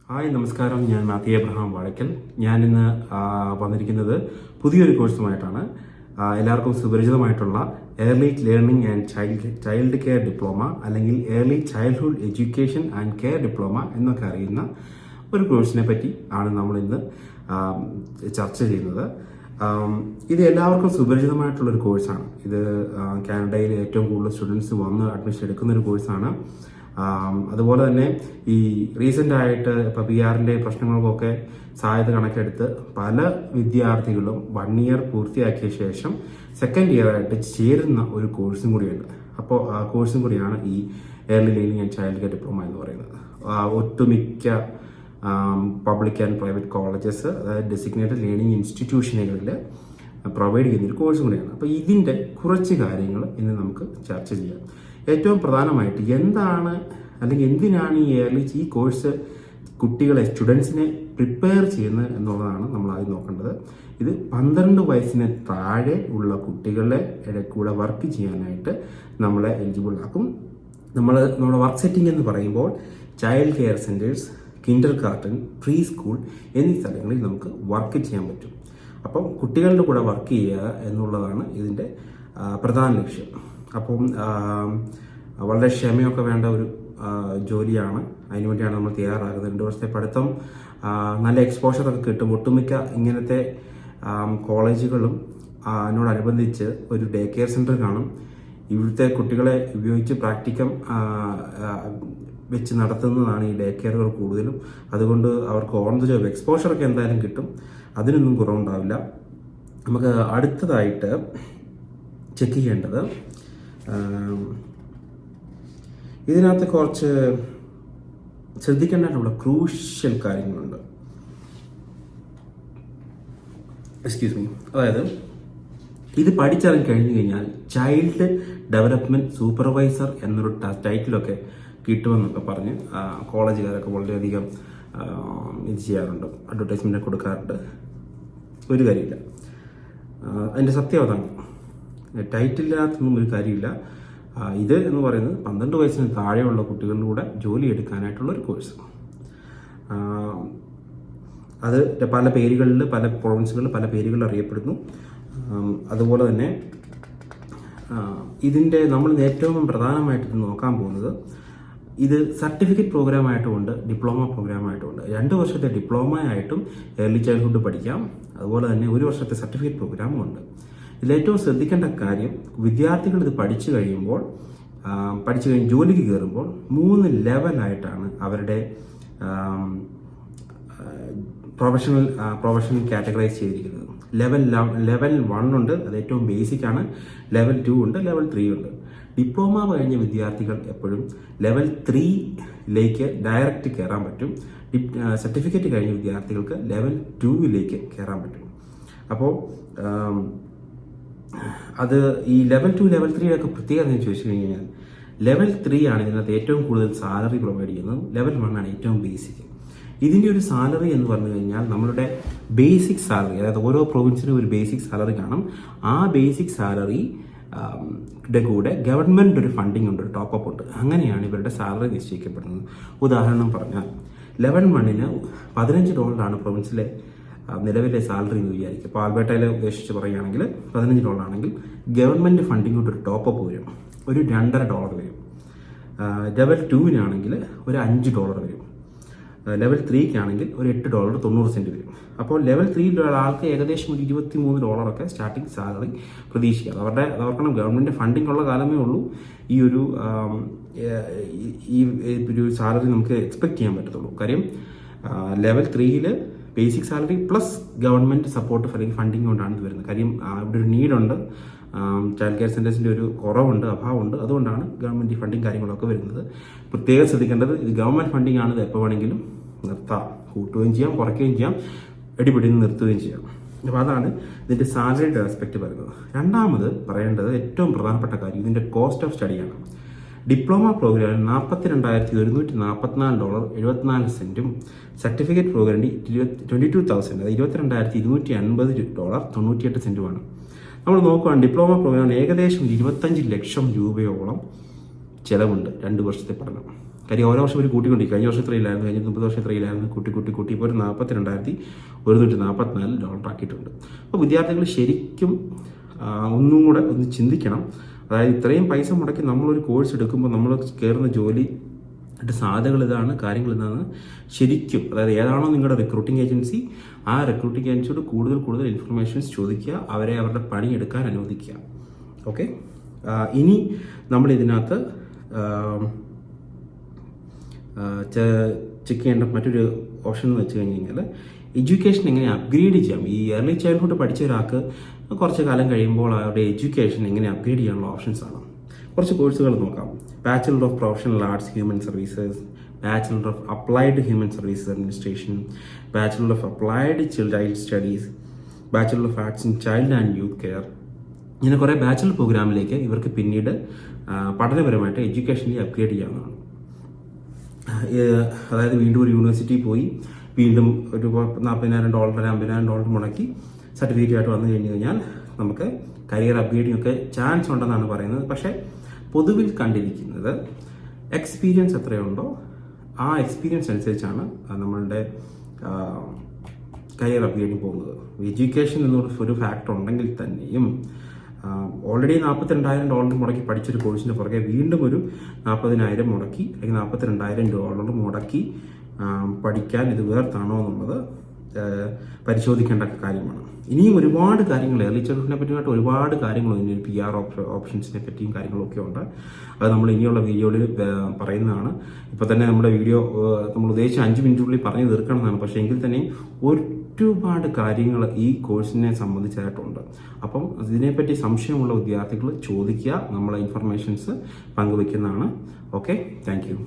Hi നമസ്കാരം, ഞാൻ Mathew Abraham Vazhakkal. ഞാനിന്ന് വന്നിരിക്കുന്നത് പുതിയൊരു കോഴ്സുമായിട്ടാണ്. എല്ലാവർക്കും സുപരിചിതമായിട്ടുള്ള early learning and child care diploma, അല്ലെങ്കിൽ early childhood education and care diploma എന്നൊക്കെ അറിയുന്ന ഒരു കോഴ്സിനെ പറ്റി ആണ് നമ്മളിന്ന് ചർച്ച ചെയ്യുന്നത്. ഇത് എല്ലാവർക്കും സുപരിചിതമായിട്ടുള്ളൊരു കോഴ്സാണ്. ഇത് കാനഡയിൽ ഏറ്റവും കൂടുതൽ സ്റ്റുഡൻസ് വന്ന് അഡ്മിഷൻ എടുക്കുന്ന ഒരു കോഴ്സാണ്. അതുപോലെ തന്നെ ഈ റീസെൻ്റ് ആയിട്ട് ഇപ്പോൾ PR-ൻ്റെ പ്രശ്നങ്ങൾക്കൊക്കെ സാധ്യത കണക്കെടുത്ത് പല വിദ്യാർത്ഥികളും 1 ഇയർ പൂർത്തിയാക്കിയ ശേഷം സെക്കൻഡ് ഇയർ ആയിട്ട് ചേരുന്ന ഒരു കോഴ്സും കൂടിയുണ്ട്. അപ്പോൾ ആ കോഴ്സും കൂടിയാണ് ഈ early learning and child care diploma എന്ന് പറയുന്നത്. ഒട്ടുമിക്ക പബ്ലിക് ആൻഡ് പ്രൈവറ്റ് കോളേജസ്, അതായത് ഡെസിഗ്നേറ്റഡ് ലേണിംഗ് ഇൻസ്റ്റിറ്റ്യൂഷനുകളിൽ പ്രൊവൈഡ് ചെയ്യുന്നൊരു കോഴ്സും കൂടിയാണ്. അപ്പോൾ ഇതിൻ്റെ കുറച്ച് കാര്യങ്ങൾ ഇന്ന് നമുക്ക് ചർച്ച ചെയ്യാം. ഏറ്റവും പ്രധാനമായിട്ട് എന്താണ് അല്ലെങ്കിൽ എന്തിനാണ് ഈ കോഴ്സ് കുട്ടികളെ, സ്റ്റുഡൻസിനെ പ്രിപ്പയർ ചെയ്യുന്നത് എന്നുള്ളതാണ് നമ്മൾ ആദ്യം നോക്കേണ്ടത്. ഇത് 12 വയസ്സിന് താഴെ ഉള്ള കുട്ടികളെ കൂടെ വർക്ക് ചെയ്യാനായിട്ട് നമ്മളെ എലിജിബിൾ ആക്കും. നമ്മുടെ വർക്ക് സെറ്റിംഗ് എന്ന് പറയുമ്പോൾ child care centres, Kinder Garten, pre school എന്നീ സ്ഥലങ്ങളിൽ നമുക്ക് വർക്ക് ചെയ്യാൻ പറ്റും. അപ്പം കുട്ടികളുടെ കൂടെ വർക്ക് ചെയ്യുക എന്നുള്ളതാണ് ഇതിൻ്റെ പ്രധാന ലക്ഷ്യം. അപ്പം വളരെ ക്ഷമയൊക്കെ വേണ്ട ഒരു ജോലിയാണ്. അതിനുവേണ്ടിയാണ് നമ്മൾ തയ്യാറാകുന്നത്. 2 വർഷത്തെ പഠിത്തം, നല്ല എക്സ്പോഷറൊക്കെ കിട്ടും. ഒട്ടുമിക്ക ഇങ്ങനത്തെ കോളേജുകളും അതിനോടനുബന്ധിച്ച് ഒരു ഡേ കെയർ സെൻറ്റർ കാണും. ഇവിടുത്തെ കുട്ടികളെ ഉപയോഗിച്ച് പ്രാക്ടിക്കം വെച്ച് നടത്തുന്നതാണ് ഈ ഡേ കെയറുകൾ കൂടുതലും. അതുകൊണ്ട് അവർക്ക് ഓൺ ദ ജോബ് എക്സ്പോഷറൊക്കെ എന്തായാലും കിട്ടും. അതിനൊന്നും കുറവുണ്ടാവില്ല. നമുക്ക് അടുത്തതായിട്ട് ചെക്ക് ചെയ്യേണ്ടത് ഇതിനകത്ത് കുറച്ച് ശ്രദ്ധിക്കേണ്ടതായിട്ടുള്ള ക്രൂഷ്യൽ കാര്യങ്ങളുണ്ട്. Excuse me. അതായത് ഇത് പഠിച്ചിറങ്ങി കഴിഞ്ഞു കഴിഞ്ഞാൽ ചൈൽഡ് ഡെവലപ്മെൻറ്റ് സൂപ്പർവൈസർ എന്നൊരു ടൈറ്റിലൊക്കെ കിട്ടുമെന്നൊക്കെ പറഞ്ഞ് കോളേജുകാരൊക്കെ വളരെയധികം ഇത് ചെയ്യാറുണ്ട്, അഡ്വർടൈസ്മെൻ്റ് കൊടുക്കാറുണ്ട്. ഒരു കാര്യമില്ല, അതിൻ്റെ സത്യം അതാണ്. ടൈറ്റിലിനകത്തൊന്നും ഒരു കാര്യമില്ല. ഇത് എന്ന് പറയുന്നത് 12 വയസ്സിന് താഴെയുള്ള കുട്ടികളുടെ കൂടെ ജോലി എടുക്കാനായിട്ടുള്ള ഒരു കോഴ്സ്. അത് പല പേരുകളിൽ, പല പ്രൊവിൻസുകളിൽ പല പേരുകളിൽ അറിയപ്പെടുന്നു. അതുപോലെ തന്നെ ഇതിൻ്റെ നമ്മൾ ഏറ്റവും പ്രധാനമായിട്ട് നോക്കാൻ പോകുന്നത്, ഇത് സർട്ടിഫിക്കറ്റ് പ്രോഗ്രാമായിട്ടുമുണ്ട്, ഡിപ്ലോമ പ്രോഗ്രാമായിട്ടുമുണ്ട്. 2 വർഷത്തെ ഡിപ്ലോമ ആയിട്ടും ഏർലി ചൈൽഡ്ഹുഡ് പഠിക്കാം. അതുപോലെ തന്നെ 1 വർഷത്തെ സർട്ടിഫിക്കറ്റ് പ്രോഗ്രാമും ഉണ്ട്. ഇതിലേറ്റവും ശ്രദ്ധിക്കേണ്ട കാര്യം, വിദ്യാർത്ഥികൾ ഇത് പഠിച്ചു കഴിഞ്ഞ് ജോലിക്ക് കയറുമ്പോൾ 3 ലെവലായിട്ടാണ് അവരുടെ പ്രൊഫഷണൽ കാറ്റഗറൈസ് ചെയ്തിരിക്കുന്നത്. ലെവൽ 1 ഉണ്ട്, അത് ഏറ്റവും ബേസിക് ആണ്. ലെവൽ 2 ഉണ്ട്, ലെവൽ 3 ഉണ്ട്. ഡിപ്ലോമ കഴിഞ്ഞ വിദ്യാർത്ഥികൾ എപ്പോഴും ലെവൽ 3ലേക്ക് ഡയറക്റ്റ് കയറാൻ പറ്റും. സർട്ടിഫിക്കറ്റ് കഴിഞ്ഞ വിദ്യാർത്ഥികൾക്ക് ലെവൽ 2ലേക്ക് കയറാൻ പറ്റും. അപ്പോൾ അത് ഈ ലെവൽ 2, ലെവൽ 3യൊക്കെ പ്രത്യേകത എന്ന് ചോദിച്ചു കഴിഞ്ഞാൽ, ലെവൽ 3 ആണ് ഇതിനകത്ത് ഏറ്റവും കൂടുതൽ സാലറി പ്രൊവൈഡ് ചെയ്യുന്നത്. ലെവൽ 1 ആണ് ഏറ്റവും ബേസിക്. ഇതിൻ്റെ ഒരു സാലറി എന്ന് പറഞ്ഞു കഴിഞ്ഞാൽ നമ്മളുടെ ബേസിക് സാലറി, അതായത് ഓരോ പ്രൊവിൻസിനും ഒരു ബേസിക് സാലറി കാണും. ആ ബേസിക് സാലറി കൂടെ ഗവൺമെൻറ് ഒരു ഫണ്ടിങ് ഉണ്ട്, ഒരു ടോപ്പപ്പ് ഉണ്ട്. അങ്ങനെയാണ് ഇവരുടെ സാലറി നിശ്ചയിക്കപ്പെടുന്നത്. ഉദാഹരണം പറഞ്ഞാൽ ലെവൽ 1ന് $15 പ്രൊവിൻസിലെ നിലവിലെ സാലറി എന്ന് വിചാരിക്കും. ഇപ്പോൾ ആൽബർട്ടയിൽ ഉദ്ദേശിച്ച് പറയുകയാണെങ്കിൽ $15 ആണെങ്കിൽ ഗവൺമെൻറ് ഫണ്ടിങ് കൊണ്ട് ഒരു ടോപ്പപ്പ് വരും, ഒരു $2.50 വരും. ലെവൽ 2നാണെങ്കിൽ ഒരു $5 വരും. ലെവൽ 3ക്കാണെങ്കിൽ ഒരു $8.90 വരും. അപ്പോൾ ലെവൽ 3 ആൾക്ക് ഏകദേശം ഒരു $23 സ്റ്റാർട്ടിങ് സാലറി പ്രതീക്ഷിക്കാം. അവർക്കാണ് ഗവൺമെൻറ് ഫണ്ടിങ് ഉള്ള കാലമേ ഉള്ളൂ ഈ ഒരു സാലറി നമുക്ക് എക്സ്പെക്ട് ചെയ്യാൻ പറ്റത്തുള്ളൂ. കാര്യം ലെവൽ 3ൽ basic salary plus government support അല്ലെങ്കിൽ ഫണ്ടിങ് കൊണ്ടാണ് ഇത് വരുന്നത്. കാര്യം ഇവിടെ ഒരു നീഡുണ്ട്, ചൈൽഡ് കെയർ സെൻറ്റേഴ്സിൻ്റെ ഒരു കുറവുണ്ട്, അഭാവമുണ്ട്. അതുകൊണ്ടാണ് ഗവൺമെൻറ് ഫണ്ടിങ് കാര്യങ്ങളൊക്കെ വരുന്നത്. പ്രത്യേകം ശ്രദ്ധിക്കേണ്ടത്, ഇത് ഗവൺമെൻറ് ഫണ്ടിങ് ആണ്. ഇത് എപ്പോൾ വേണമെങ്കിലും നിർത്താം, കൂട്ടുകയും ചെയ്യാം, കുറയ്ക്കുകയും ചെയ്യാം, എടിപിടിയിൽ നിർത്തുകയും ചെയ്യാം. അപ്പോൾ അതാണ് ഇതിൻ്റെ സാലറിയുടെ ആസ്പെക്റ്റ് പറയുന്നത്. രണ്ടാമത് പറയേണ്ടത് ഏറ്റവും പ്രധാനപ്പെട്ട കാര്യം ഇതിൻ്റെ കോസ്റ്റ് ഓഫ് സ്റ്റഡിയാണ്. ഡിപ്ലോമ പ്രോഗ്രാമിന് $42,244.74 സർട്ടിഫിക്കറ്റ് പ്രോഗ്രാമിന് $22,000, അത് $22,250.98 നമ്മൾ നോക്കുകയാണ്. ഡിപ്ലോമ പ്രോഗ്രാമിന് ഏകദേശം 25 ലക്ഷം രൂപയോളം ചിലവുണ്ട് 2 വർഷത്തെ പഠനം. കാര്യം ഓരോ വർഷം ഒരു കൂട്ടിക്കൊണ്ടിരിക്കും. കഴിഞ്ഞ വർഷം ഇത്രയില്ലായിരുന്നു, കഴിഞ്ഞ 30 വർഷം ഇത്രയില്ലായിരുന്നു, കൂട്ടി ഇപ്പോൾ ഒരു $42,144 ആക്കിയിട്ടുണ്ട്. അപ്പോൾ വിദ്യാർത്ഥികൾ ശരിക്കും ഒന്നും കൂടെ ഒന്ന് ചിന്തിക്കണം. അതായത് ഇത്രയും പൈസ മുടക്കി നമ്മളൊരു കോഴ്സ് എടുക്കുമ്പോൾ നമ്മൾ കയറുന്ന ജോലി സാധ്യതകൾ ഇതാണ്, കാര്യങ്ങൾ ഇതാണ്. ശരിക്കും അതായത് ഏതാണോ നിങ്ങളുടെ റിക്രൂട്ടിംഗ് ഏജൻസി, ആ റിക്രൂട്ടിംഗ് ഏജൻസിയോട് കൂടുതൽ ഇൻഫർമേഷൻസ് ചോദിക്കുക, അവരെ അവരുടെ പണി എടുക്കാൻ അനുവദിക്കുക. ഓക്കെ, ഇനി നമ്മൾ ഇതിനകത്ത് ചെക്ക് ചെയ്യേണ്ട മറ്റൊരു ഓപ്ഷൻ എന്ന് വെച്ച് കഴിഞ്ഞാൽ എഡ്യൂക്കേഷൻ എങ്ങനെ അപ്ഗ്രേഡ് ചെയ്യാം. ഈ ഏർലി ചൈൽഡ്ഹുഡ് പഠിച്ച ഒരാൾക്ക് കുറച്ച് കാലം കഴിയുമ്പോൾ അവരുടെ എഡ്യൂക്കേഷൻ എങ്ങനെ അപ്ഗ്രേഡ് ചെയ്യാനുള്ള ഓപ്ഷൻസ് ആണ്. കുറച്ച് കോഴ്സുകൾ നോക്കാം. Bachelor of professional arts human services, bachelor of applied human services administration, bachelor of applied child studies, bachelor of arts in child and youth care. ഇങ്ങനെ കുറേ ബാച്ചിലർ പ്രോഗ്രാമിലേക്ക് ഇവർക്ക് പിന്നീട് പഠനപരമായിട്ട് എഡ്യൂക്കേഷനിൽ അപ്ഗ്രേഡ് ചെയ്യാവുന്നതാണ്. അതായത് വീണ്ടും ഒരു യൂണിവേഴ്സിറ്റി പോയി വീണ്ടും ഒരു $40,000 $50,000 മുടക്കി സർട്ടിഫിക്കറ്റ് ആയിട്ട് വന്നു കഴിഞ്ഞാൽ നമുക്ക് കരിയർ അപ്ഗ്രേഡിംഗ് ഒക്കെ ചാൻസ് ഉണ്ടെന്നാണ് പറയുന്നത്. പക്ഷേ പൊതുവിൽ കണ്ടിരിക്കുന്നത് എക്സ്പീരിയൻസ് എത്രയുണ്ടോ ആ എക്സ്പീരിയൻസ് അനുസരിച്ചാണ് നമ്മളുടെ കരിയർ അപ്ഗ്രേഡിംഗ് പോകുന്നത്. എഡ്യൂക്കേഷൻ എന്നൊരു ഫാക്ടർ ഉണ്ടെങ്കിൽ തന്നെയും ഓൾറെഡി $42,000 മുടക്കി പഠിച്ചൊരു കോഴ്സിൻ്റെ പുറകെ വീണ്ടും ഒരു 40,000 മുടക്കി അല്ലെങ്കിൽ $42,000 മുടക്കി പഠിക്കാൻ ഇത് വേർത്താണോ എന്നുള്ളത് പരിശോധിക്കേണ്ട കാര്യമാണ്. ഇനിയും ഒരുപാട് കാര്യങ്ങൾ ഏർലി ചൈൽഡ്ഹുഡിനെ പറ്റിയിട്ട് ഒരുപാട് കാര്യങ്ങൾ ഇനി PR ഓപ്ഷൻസിനെ പറ്റിയും കാര്യങ്ങളൊക്കെ ഉണ്ട്. അത് നമ്മൾ ഇനിയുള്ള വീഡിയോയിൽ പറയുന്നതാണ്. ഇപ്പോൾ തന്നെ നമ്മുടെ വീഡിയോ നമ്മൾ ഉദ്ദേശിച്ച 5 മിനിറ്റിനുള്ളിൽ പറഞ്ഞു തീർക്കണമെന്നാണ്. പക്ഷേ എങ്കിൽ തന്നെയും ഒരുപാട് കാര്യങ്ങൾ ഈ കോഴ്സിനെ സംബന്ധിച്ചായിട്ടുണ്ട്. അപ്പം ഇതിനെപ്പറ്റി സംശയമുള്ള വിദ്യാർത്ഥികൾ ചോദിക്കുക, നമ്മളെ ഇൻഫർമേഷൻസ് പങ്കുവയ്ക്കുന്നതാണ്. Okay, thank U.